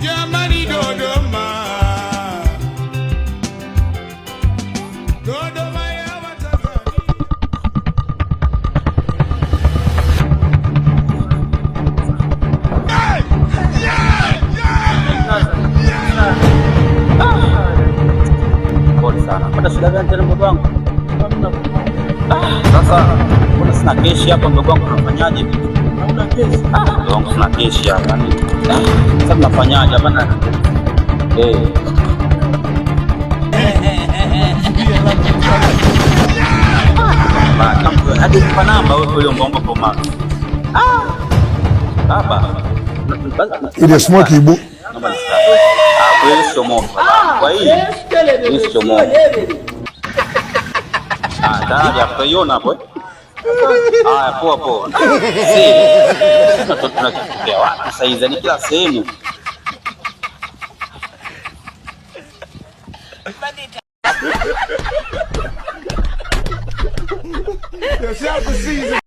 Jamani Dodoma, Dodoma ya Watanzania. Pole sana. Pata shida gani tena mdogo wangu? Sasa mbona sina keshi hapa mdogo wangu, unafanyaje? Hauna keshi? Mdogo wangu sina keshi hapa. Sasa tunafanyaje hapa na? Hadi kwa namba wewe kule mbongo kwa mama. Baba. Ile smoke ibu. Kweli sio moto. Kwa hiyo sio moto. Tayari tutaiona hapo. Haya, poa poa. Tunatokea wapi sasa hizi? Ni kila sehemu.